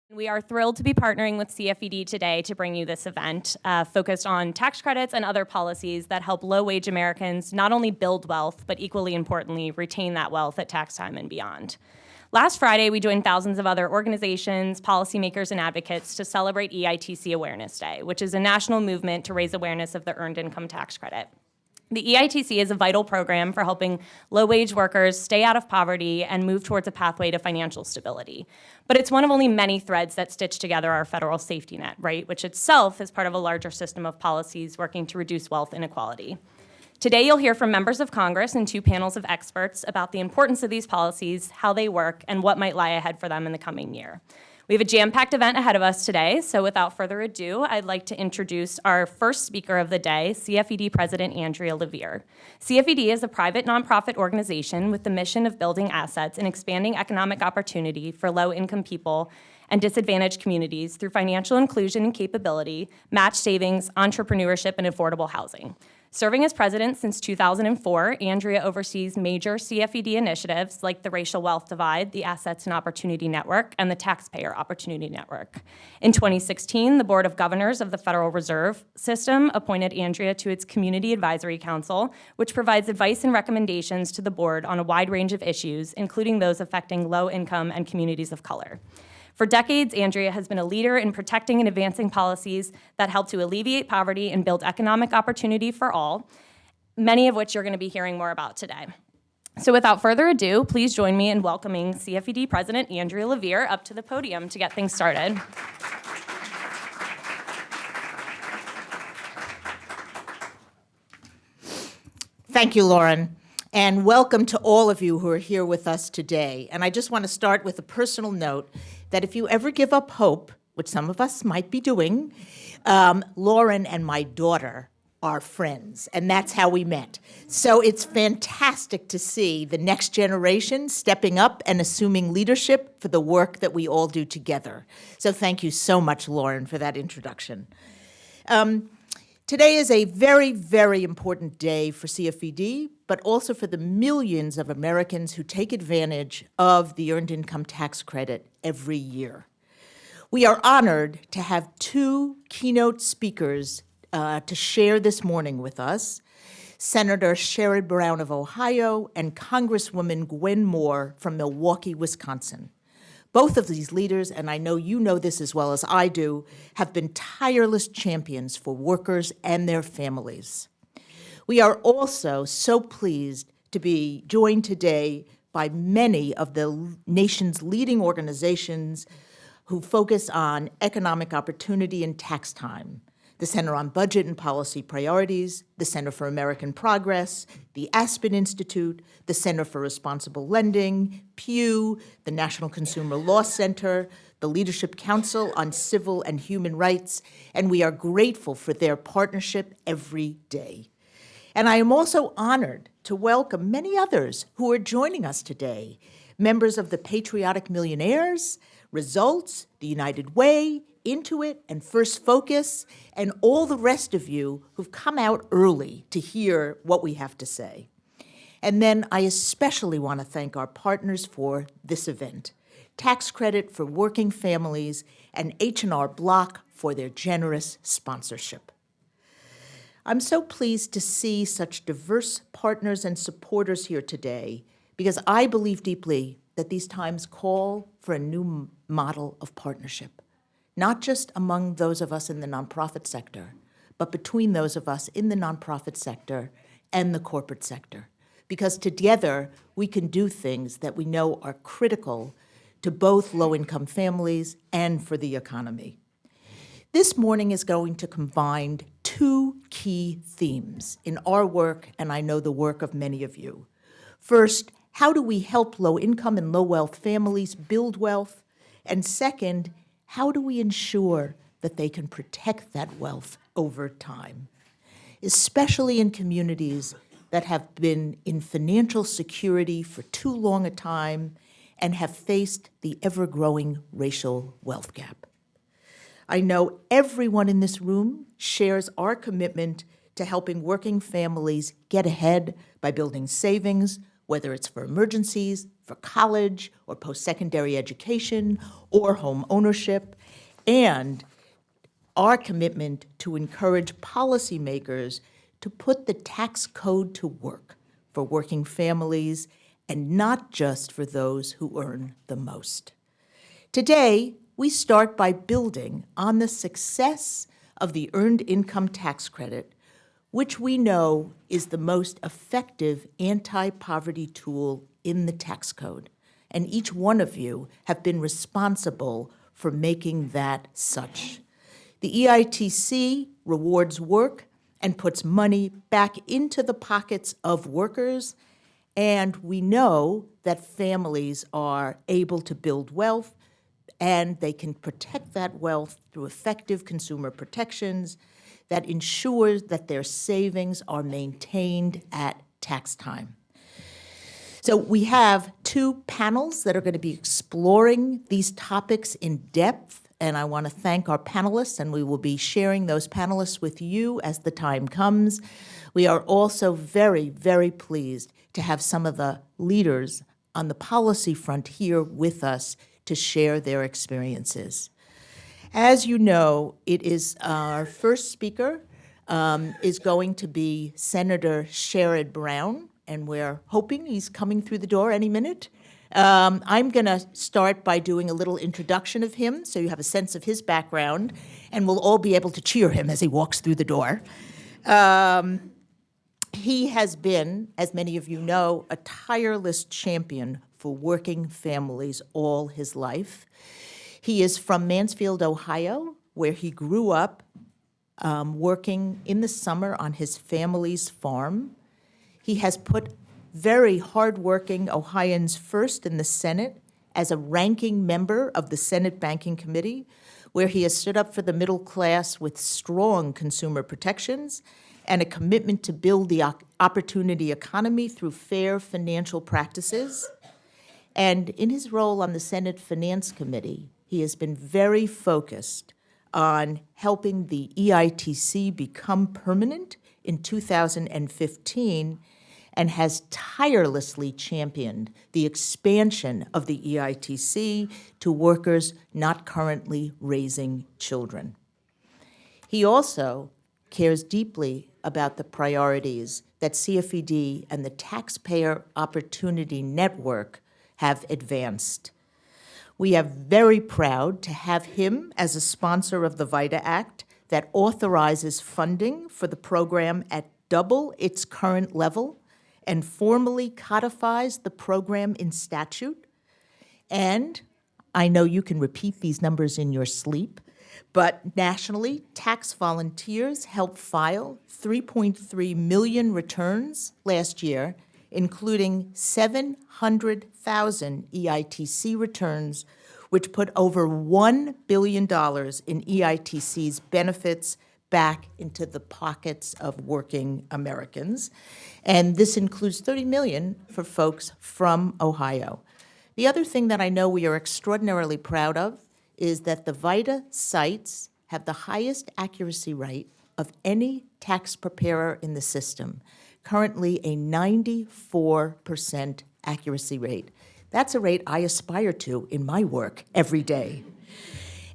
We are thrilled to be partnering with CFED today to bring you this event focused on tax credits and other policies that help low-wage Americans not only build wealth, but equally importantly, retain that wealth at tax time and beyond. Last Friday, we joined thousands of other organizations, policymakers, and advocates to celebrate EITC Awareness Day, which is a national movement to raise awareness of the Earned Income Tax Credit. The EITC is a vital program for helping low-wage workers stay out of poverty and move towards a pathway to financial stability. But it's one of only many threads that stitch together our federal safety net, right, which itself is part of a larger system of policies working to reduce wealth inequality. Today, you'll hear from members of Congress and two panels of experts about the importance of these policies, how they work, and what might lie ahead for them in the coming year. We have a jam-packed event ahead of us today, so without further ado, I'd like to introduce our first speaker of the day, CFED President Andrea Levere. CFED is a private nonprofit organization with the mission of building assets and expanding economic opportunity for low-income people and disadvantaged communities through financial inclusion and capability, match savings, entrepreneurship, and affordable housing. Serving as president since 2004, Andrea oversees major CFED initiatives like the Racial Wealth Divide, the Assets and Opportunity Network, and the Taxpayer Opportunity Network. In 2016, the Board of Governors of the Federal Reserve System appointed Andrea to its Community Advisory Council, which provides advice and recommendations to the board on a wide range of issues, including those affecting low-income and communities of color. For decades, Andrea has been a leader in protecting and advancing policies that help to alleviate poverty and build economic opportunity for all, many of which you're going to be hearing more about today. So without further ado, please join me in welcoming CFED President Andrea Levere up to the podium to get things started. Thank you, Lauren, and welcome to all of you who are here with us today. And I just want to start with a personal note that if you ever give up hope, which some of us might be doing, Lauren and my daughter are friends, and that's how we met. So it's fantastic to see the next generation stepping up and assuming leadership for the work that we all do together. So thank you so much, Lauren, for that introduction. Today is a very, very important day for CFED, but also for the millions of Americans who take advantage of the Earned Income Tax Credit every year. We are honored to have two keynote speakers to share this morning with us, Senator Sherrod Brown of Ohio and Congresswoman Gwen Moore from Milwaukee, Wisconsin. Both of these leaders, and I know you know this as well as I do, have been tireless champions for workers and their families. We are also so pleased to be joined today by many of the nation's leading organizations who focus on economic opportunity and tax time. The Center on Budget and Policy Priorities, the Center for American Progress, the Aspen Institute, the Center for Responsible Lending, Pew, the National Consumer Law Center, the Leadership Council on Civil and Human Rights, and we are grateful for their partnership every day. And I am also honored to welcome many others who are joining us today, members of the Patriotic Millionaires, Results, the United Way, Intuit, and First Focus, and all the rest of you who've come out early to hear what we have to say. And then I especially want to thank our partners for this event, Tax Credit for Working Families and H&R Block for their generous sponsorship. I'm so pleased to see such diverse partners and supporters here today because I believe deeply that these times call for a new model of partnership, not just among those of us in the nonprofit sector, but between those of us in the nonprofit sector and the corporate sector, because together we can do things that we know are critical to both low-income families and for the economy. This morning is going to combine two key themes in our work, and I know the work of many of you. First, how do we help low-income and low-wealth families build wealth? And second, how do we ensure that they can protect that wealth over time, especially in communities that have been in financial security for too long a time and have faced the ever-growing racial wealth gap? I know everyone in this room shares our commitment to helping working families get ahead by building savings, whether it's for emergencies, for college or post-secondary education or home ownership, and our commitment to encourage policymakers to put the tax code to work for working families and not just for those who earn the most. Today, we start by building on the success of the Earned Income Tax Credit, which we know is the most effective anti-poverty tool in the tax code. And each one of you have been responsible for making that such. The EITC rewards work and puts money back into the pockets of workers, and we know that families are able to build wealth, and they can protect that wealth through effective consumer protections that ensures that their savings are maintained at tax time. So we have two panels that are going to be exploring these topics in depth, and I want to thank our panelists, and we will be sharing those panelists with you as the time comes. We are also very, very pleased to have some of the leaders on the policy front here with us to share their experiences. As you know, it is our first speaker is going to be Senator Sherrod Brown, and we're hoping he's coming through the door any minute. I'm going to start by doing a little introduction of him so you have a sense of his background, and we'll all be able to cheer him as he walks through the door. He has been, as many of you know, a tireless champion for working families all his life. He is from Mansfield, Ohio, where he grew up working in the summer on his family's farm. He has put very hardworking Ohioans first in the Senate as a ranking member of the Senate Banking Committee, where he has stood up for the middle class with strong consumer protections and a commitment to build the opportunity economy through fair financial practices. And in his role on the Senate Finance Committee, he has been very focused on helping the EITC become permanent in 2015 and has tirelessly championed the expansion of the EITC to workers not currently raising children. He also cares deeply about the priorities that CFED and the Taxpayer Opportunity Network have advanced. We are very proud to have him as a sponsor of the VITA Act that authorizes funding for the program at double its current level and formally codifies the program in statute. And I know you can repeat these numbers in your sleep, but nationally, tax volunteers helped file 3.3 million returns last year, including 700,000 EITC returns, which put over $1 billion in EITC's benefits back into the pockets of working Americans. And this includes $30 million for folks from Ohio. The other thing that I know we are extraordinarily proud of is that the VITA sites have the highest accuracy rate of any tax preparer in the system, currently a 94% accuracy rate. That's a rate I aspire to in my work every day.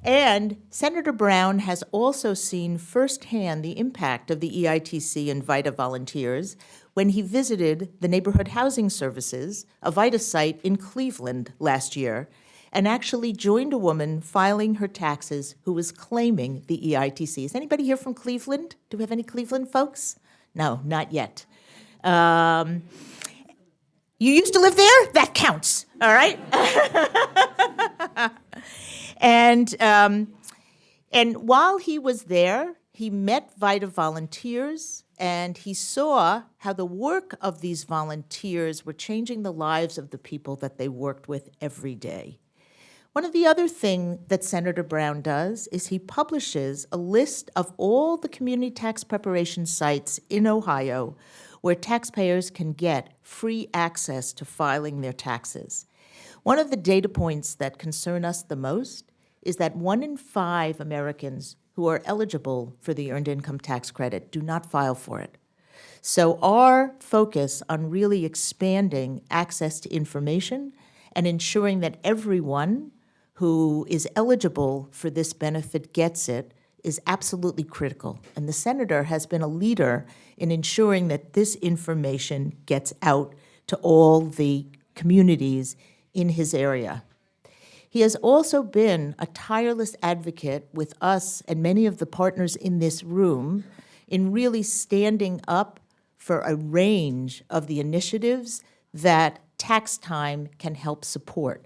And Senator Brown has also seen firsthand the impact of the EITC and VITA volunteers when he visited the Neighborhood Housing Services, a VITA site in Cleveland last year, and actually joined a woman filing her taxes who was claiming the EITC. Is anybody here from Cleveland? Do we have any Cleveland folks? No, not yet. You used to live there? That counts, all right? And while he was there, he met VITA volunteers, and he saw how the work of these volunteers were changing the lives of the people that they worked with every day. One of the other things that Senator Brown does is he publishes a list of all the community tax preparation sites in Ohio where taxpayers can get free access to filing their taxes. One of the data points that concern us the most is that 1 in 5 Americans who are eligible for the Earned Income Tax Credit do not file for it. So our focus on really expanding access to information and ensuring that everyone who is eligible for this benefit gets it is absolutely critical. And the senator has been a leader in ensuring that this information gets out to all the communities in his area. He has also been a tireless advocate with us and many of the partners in this room in really standing up for a range of the initiatives that tax time can help support.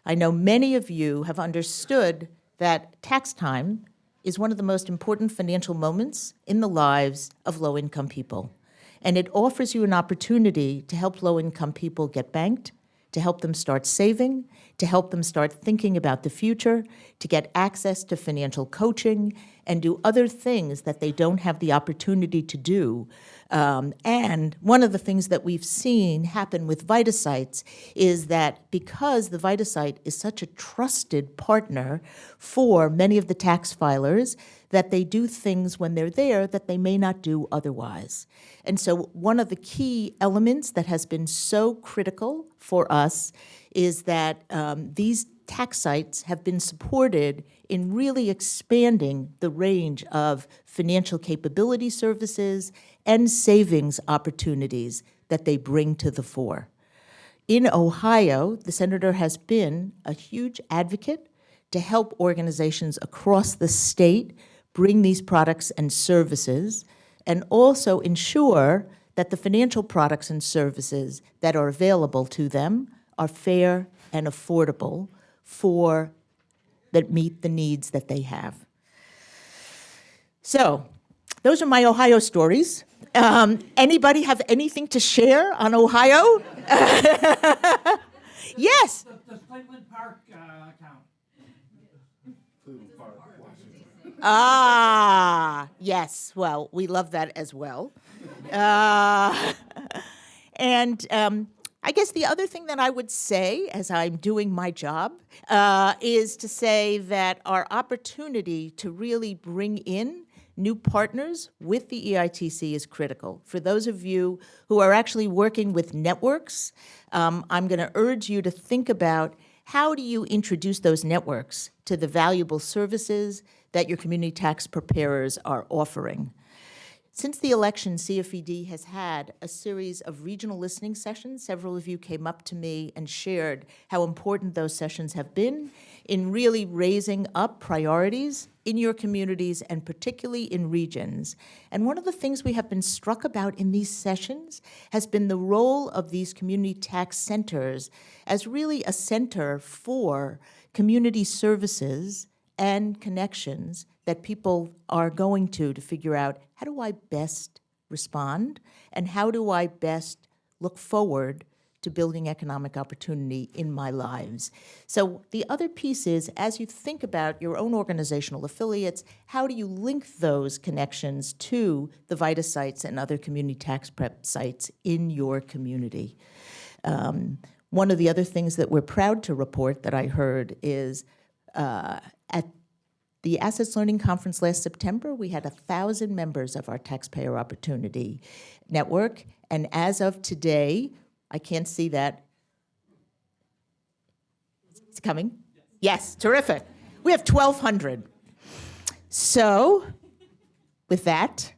I know many of you have understood that tax time is one of the most important financial moments in the lives of low-income people. And it offers you an opportunity to help low-income people get banked, to help them start saving, to help them start thinking about the future, to get access to financial coaching, and do other things that they don't have the opportunity to do. And one of the things that we've seen happen with VitaSites is that because the VitaSite is such a trusted partner for many of the tax filers, that they do things when they're there that they may not do otherwise. And so one of the key elements that has been so critical for us is that these tax sites have been supported in really expanding the range of financial capability services and savings opportunities that they bring to the fore. In Ohio, the senator has been a huge advocate to help organizations across the state bring these products and services, and also ensure that the financial products and services that are available to them are fair and affordable that meet the needs that they have. So, those are my Ohio stories. Anybody have anything to share on Ohio? Yes. Does Fleetwood Park count? Ah, yes. Well, we love that as well. And I guess the other thing that I would say, as I'm doing my job, is to say that our opportunity to really bring in new partners with the EITC is critical. For those of you who are actually working with networks, I'm going to urge you to think about how do you introduce those networks to the valuable services that your community tax preparers are offering. Since the election, CFED has had a series of regional listening sessions. Several of you came up to me and shared how important those sessions have been in really raising up priorities in your communities and particularly in regions. And one of the things we have been struck about in these sessions has been the role of these community tax centers as really a center for community services and connections that people are going to figure out, how do I best respond, and how do I best look forward to building economic opportunity in my lives? So the other piece is, as you think about your own organizational affiliates, how do you link those connections to the VitaSites and other community tax prep sites in your community? One of the other things that we're proud to report that I heard is at the Assets Learning Conference last September, we had 1,000 members of our Taxpayer Opportunity Network, and as of today, I can't see that. It's coming? Yes, terrific. We have 1,200. So, with that,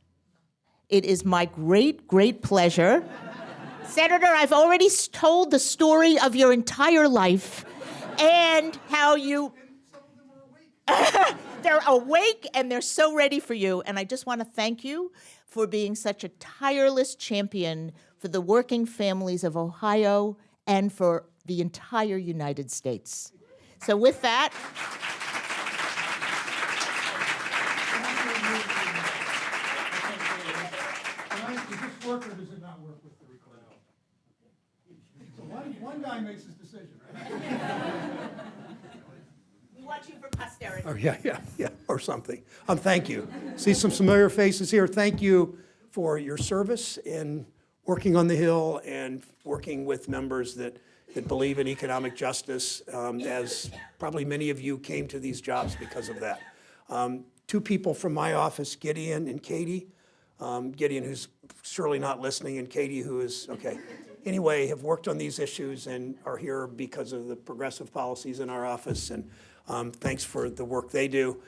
it is my great, great pleasure. Senator, I've already told the story of your entire life and how you... They're awake and they're so ready for you. And I just want to thank you for being such a tireless champion for the working families of Ohio and for the entire United States. So with that, Does this work or does it not work with the recording? So one guy makes his decision, right? we watch you for posterity. Oh, yeah, or something. Thank you. See some familiar faces here. Thank you for your service in working on the Hill and working with members that believe in economic justice, as probably many of you came to these jobs because of that. Two people from my office, Gideon and Katie. Gideon, who's surely not listening, and Katie, who is, okay. anyway, have worked on these issues and are here because of the progressive policies in our office. And thanks for the work they do.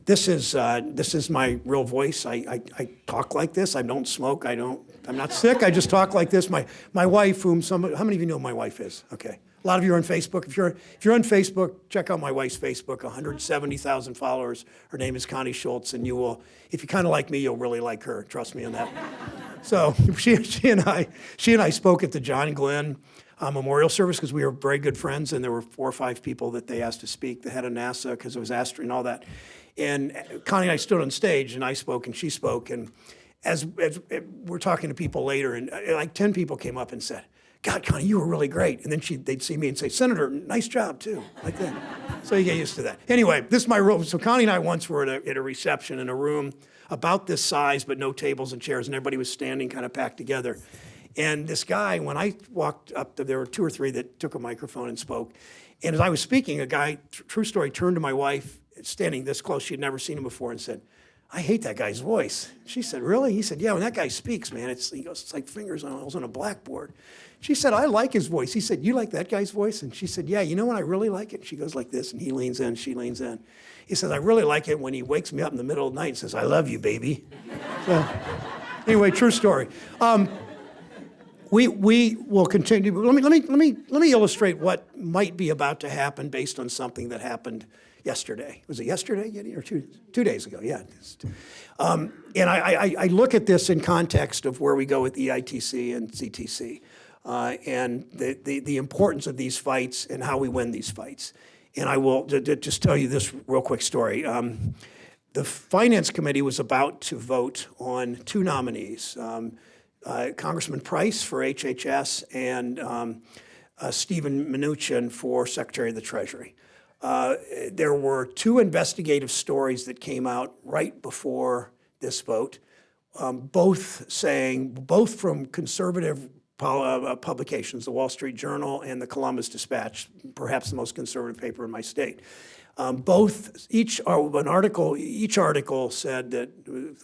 This is my real voice. I talk like this. I don't smoke. I'm not sick. I just talk like this. My wife, how many of you know who my wife is? Okay. A lot of you are on Facebook. If you're on Facebook, check out my wife's Facebook, 170,000 followers. Her name is Connie Schultz, and you will, if you kind of like me, you'll really like her. Trust me on that. So she and I spoke at the John Glenn memorial service because we were very good friends, and there were 4 or 5 people that they asked to speak, the head of NASA, because it was Astrid and all that. And Connie and I stood on stage, and I spoke, and she spoke, and as we're talking to people later, and like 10 people came up and said, God, Connie, you were really great. And then they'd see me and say, Senator, nice job too, like that. So you get used to that. Anyway, this is my room. So Connie and I once were at a reception in a room about this size, but no tables and chairs, and everybody was standing kind of packed together. And this guy, when I walked up, there were 2 or 3 that took a microphone and spoke. And as I was speaking, a guy, true story, turned to my wife, standing this close, she'd never seen him before, and said, I hate that guy's voice. She said, really? He said, yeah, when that guy speaks, man, he goes, it's like fingers on a blackboard. She said, I like his voice. He said, you like that guy's voice? And she said, yeah, you know when I really like it? She goes like this, and he leans in, she leans in. He says, I really like it when he wakes me up in the middle of the night and says, I love you, baby. So, anyway, true story. We will continue. Let me illustrate what might be about to happen based on something that happened yesterday. Was it yesterday, Gideon, or 2 days ago? Yeah. And I look at this in context of where we go with EITC and CTC, and the importance of these fights and how we win these fights. And I will just tell you this real quick story. The Finance Committee was about to vote on 2 nominees, Congressman Price for HHS and Stephen Mnuchin for Secretary of the Treasury. There were 2 investigative stories that came out right before this vote, both from conservative publications, the Wall Street Journal and the Columbus Dispatch, perhaps the most conservative paper in my state. Each article said that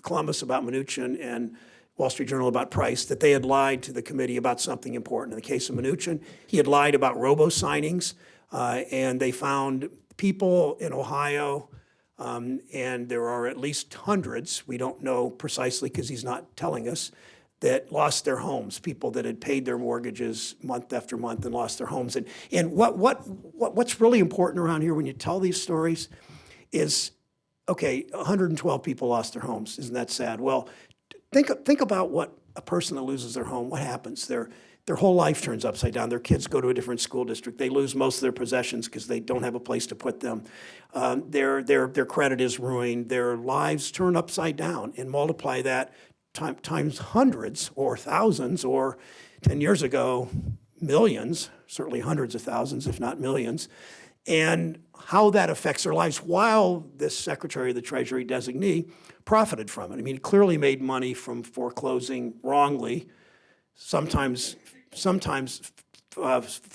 Columbus about Mnuchin and Wall Street Journal about Price, that they had lied to the committee about something important. In the case of Mnuchin, he had lied about robo-signings, and they found people in Ohio, and there are at least hundreds, we don't know precisely because he's not telling us, that lost their homes, people that had paid their mortgages month after month and lost their homes. And what's really important around here when you tell these stories is, okay, 112 people lost their homes. Isn't that sad? Well, think about what a person that loses their home, what happens? Their whole life turns upside down. Their kids go to a different school district. They lose most of their possessions because they don't have a place to put them. Their credit is ruined. Their lives turn upside down, and multiply that times hundreds or thousands, or 10 years ago, millions, certainly hundreds of thousands, if not millions, and how that affects their lives while this Secretary of the Treasury designee profited from it. I mean, he clearly made money from foreclosing wrongly, sometimes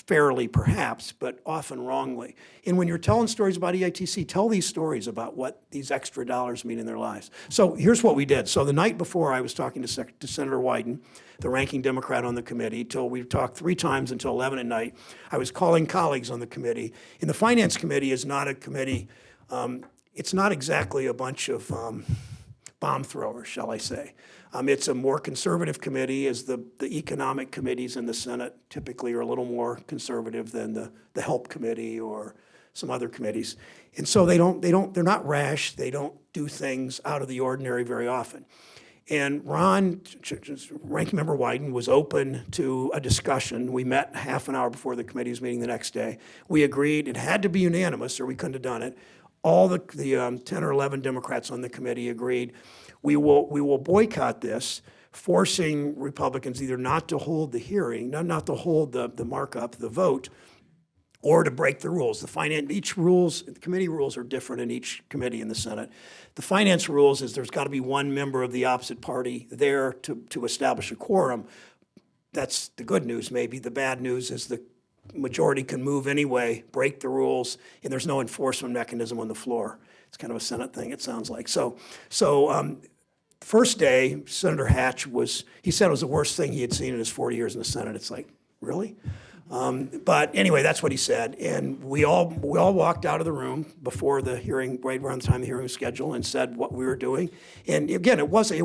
fairly perhaps, but often wrongly. And when you're telling stories about EITC, tell these stories about what these extra dollars mean in their lives. So here's what we did. So the night before, I was talking to Senator Wyden, the ranking Democrat on the committee, till we talked 3 times until 11 at night. I was calling colleagues on the committee. And the Finance Committee is not a committee, it's not exactly a bunch of bomb throwers, shall I say. It's a more conservative committee, as the economic committees in the Senate typically are a little more conservative than the Help Committee or some other committees. And so they're not rash. They don't do things out of the ordinary very often. And Ron, Ranking Member Wyden, was open to a discussion. We met half an hour before the committee was meeting the next day. We agreed it had to be unanimous or we couldn't have done it. All the 10 or 11 Democrats on the committee agreed we will boycott this, forcing Republicans either not to hold the hearing, not to hold the markup, the vote, or to break the rules. The committee rules are different in each committee in the Senate. The finance rules is there's got to be one member of the opposite party there to establish a quorum. That's the good news, maybe. The bad news is the majority can move anyway, break the rules, and there's no enforcement mechanism on the floor. It's kind of a Senate thing, it sounds like. So first day, Senator Hatch he said it was the worst thing he had seen in his 40 years in the Senate. It's like, really? But anyway, that's what he said. And we all walked out of the room before the hearing, right around the time the hearing was scheduled, and said what we were doing. And again, it wasn't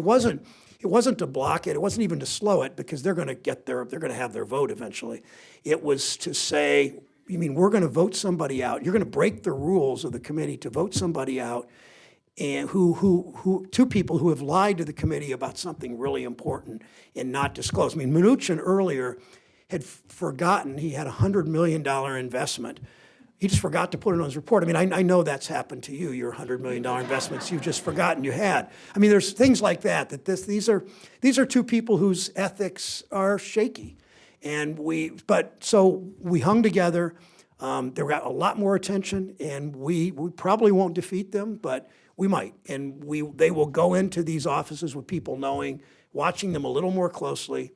to block it. It wasn't even to slow it, because they're going to have their vote eventually. It was to say, you mean we're going to vote somebody out? You're going to break the rules of the committee to vote somebody out, and two people who have lied to the committee about something really important and not disclosed. I mean, Mnuchin earlier had forgotten he had a $100 million investment. He just forgot to put it on his report. I mean, I know that's happened to you, your $100 million investments you've just forgotten you had. I mean, there's things like that, these are two people whose ethics are shaky. So we hung together. They got a lot more attention, and we probably won't defeat them, but we might. And they will go into these offices with people watching them a little more closely,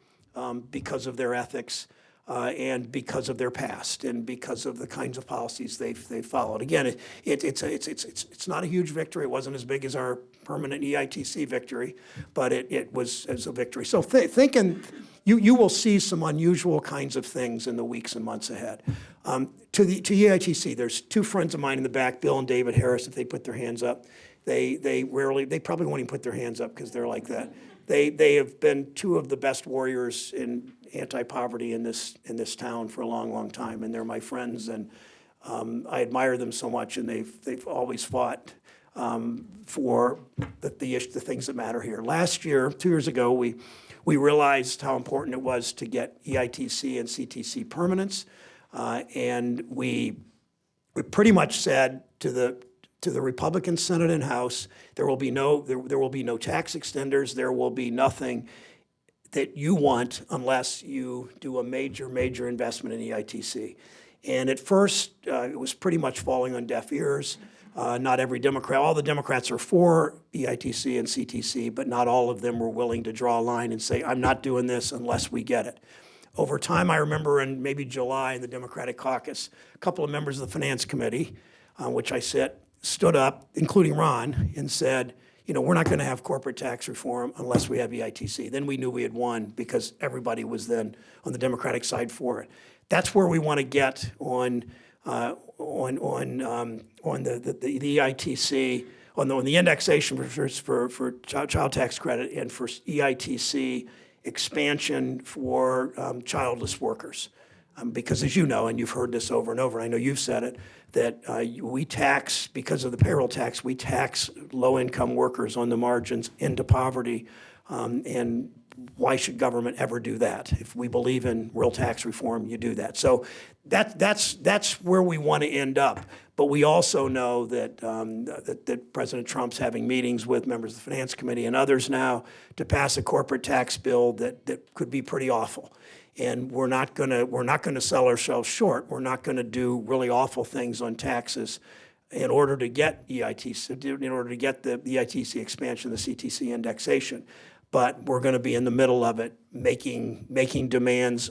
because of their ethics, and because of their past, and because of the kinds of policies they've followed. Again, it's not a huge victory. It wasn't as big as our permanent EITC victory, but it was a victory. So you will see some unusual kinds of things in the weeks and months ahead. To EITC, there's two friends of mine in the back, Bill and David Harris. If they put their hands up, they probably won't even put their hands up, because they're like that. They have been two of the best warriors in anti-poverty in this town for a long, long time, and they're my friends, and I admire them so much, and they've always fought for the things that matter here. Last year, 2 years ago, we realized how important it was to get EITC and CTC permanence, and we pretty much said to the Republican Senate and House, there will be no tax extenders. There will be nothing that you want unless you do a major investment in EITC. And at first, it was pretty much falling on deaf ears. Not every Democrat, all the Democrats are for EITC and CTC, but not all of them were willing to draw a line and say, I'm not doing this unless we get it. Over time, I remember in maybe July in the Democratic caucus, a couple of members of the Finance Committee, which I sit, stood up, including Ron, and said, we're not going to have corporate tax reform unless we have EITC. Then we knew we had won, because everybody was then on the Democratic side for it. That's where we want to get on the EITC, on the indexation for child tax credit, and for EITC expansion for childless workers. Because as you know, and you've heard this over and over, I know you've said it, that we tax, because of the payroll tax, we tax low-income workers on the margins into poverty. And why should government ever do that? If we believe in real tax reform, you do that. So that's where we want to end up. But we also know that that President Trump's having meetings with members of the Finance Committee and others now to pass a corporate tax bill that could be pretty awful. And we're not gonna sell ourselves short. We're not gonna do really awful things on taxes in order to get EITC, in order to get the EITC expansion, the CTC indexation. But we're gonna be in the middle of it, making demands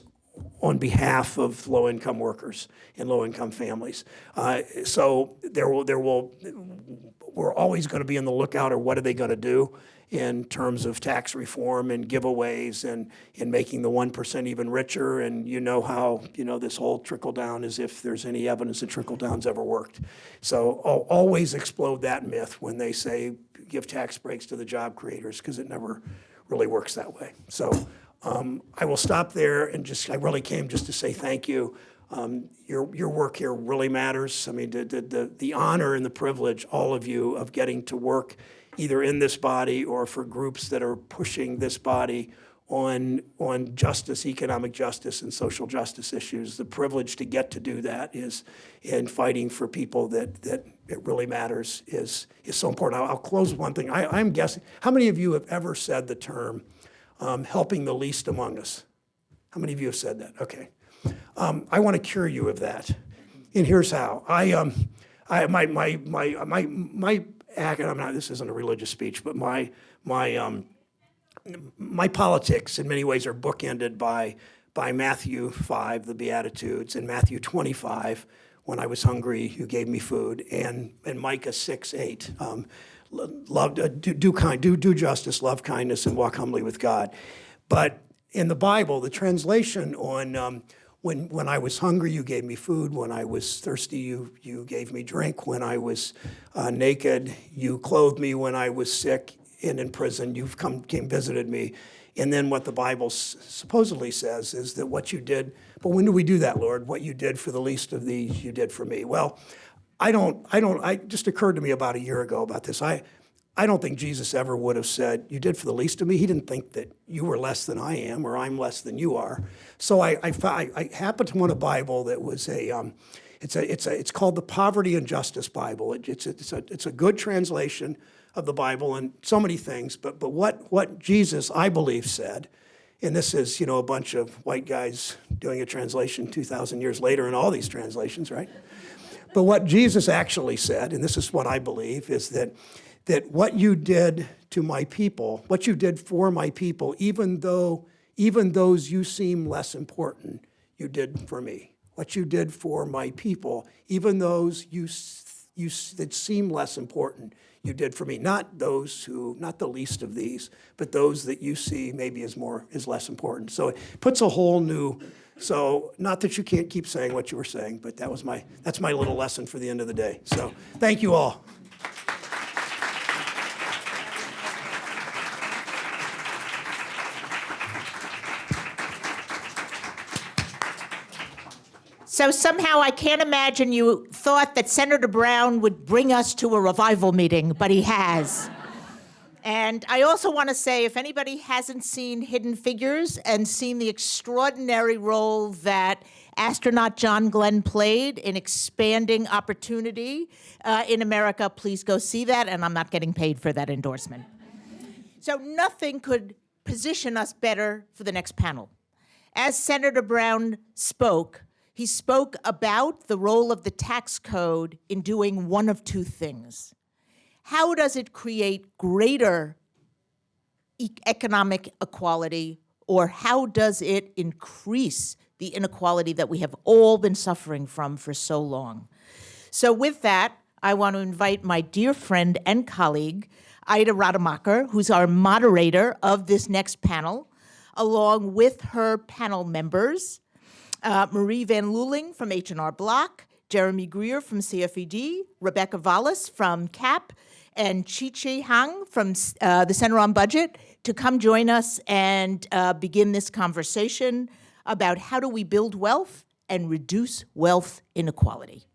on behalf of low-income workers and low-income families. So we're always gonna be on the lookout, or what are they gonna do in terms of tax reform and giveaways and making the 1% even richer. And you know how, this whole trickle down, as if there's any evidence that trickle down's ever worked. So I'll always explode that myth when they say give tax breaks to the job creators, because it never really works that way. So I will stop there, and I really came just to say thank you. Your work here really matters. I mean, the honor and the privilege, all of you, of getting to work either in this body or for groups that are pushing this body on justice, economic justice, and social justice issues. The privilege to get to do that is in fighting for people that it really matters is so important. I'll close with one thing. I'm guessing, how many of you have ever said the term helping the least among us? How many of you have said that? Okay. I want to cure you of that, and here's how. This isn't a religious speech, but my politics in many ways are bookended by Matthew 5, the Beatitudes, and Matthew 25, when I was hungry, you gave me food, and Micah 6:8. love, do justice, love kindness, and walk humbly with God. But in the Bible, the translation on when I was hungry, you gave me food. When I was thirsty, you gave me drink. When I was naked, you clothed me. When I was sick and in prison, you came visited me. And then what the Bible supposedly says is that what you did, but when do we do that, Lord? What you did for the least of these, you did for me. Well, it just occurred to me about a year ago about this. I don't think Jesus ever would have said, you did for the least of me. He didn't think that you were less than I am or I'm less than you are. So I happened to want a Bible that was it's called the Poverty and Justice Bible. It's a good translation of the Bible and so many things, but what Jesus, I believe, said, and this is, a bunch of white guys doing a translation 2,000 years later in all these translations, right? But what Jesus actually said, and this is what I believe, is that what you did to my people, what you did for my people, even those you seem less important, you did for me. What you did for my people, even those that seem less important, you did for me. Not the least of these, but those that you see maybe is less important. So it puts a whole new. So not that you can't keep saying what you were saying, but that's my little lesson for the end of the day. So thank you all. So somehow I can't imagine you thought that Senator Brown would bring us to a revival meeting, but he has. And I also want to say, if anybody hasn't seen Hidden Figures and seen the extraordinary role that astronaut John Glenn played in expanding opportunity in America, please go see that, and I'm not getting paid for that endorsement. So nothing could position us better for the next panel. As Senator Brown spoke, he spoke about the role of the tax code in doing one of two things. How does it create greater economic equality, or how does it increase the inequality that we have all been suffering from for so long? So with that, I want to invite my dear friend and colleague, Ida Rademacher, who's our moderator of this next panel, along with her panel members, Marie Van Luling from H&R Block, Jeremy Greer from CFED, Rebecca Vallis from CAP, and Chi-Chi Hang from the Center on Budget to come join us and begin this conversation about how do we build wealth and reduce wealth inequality.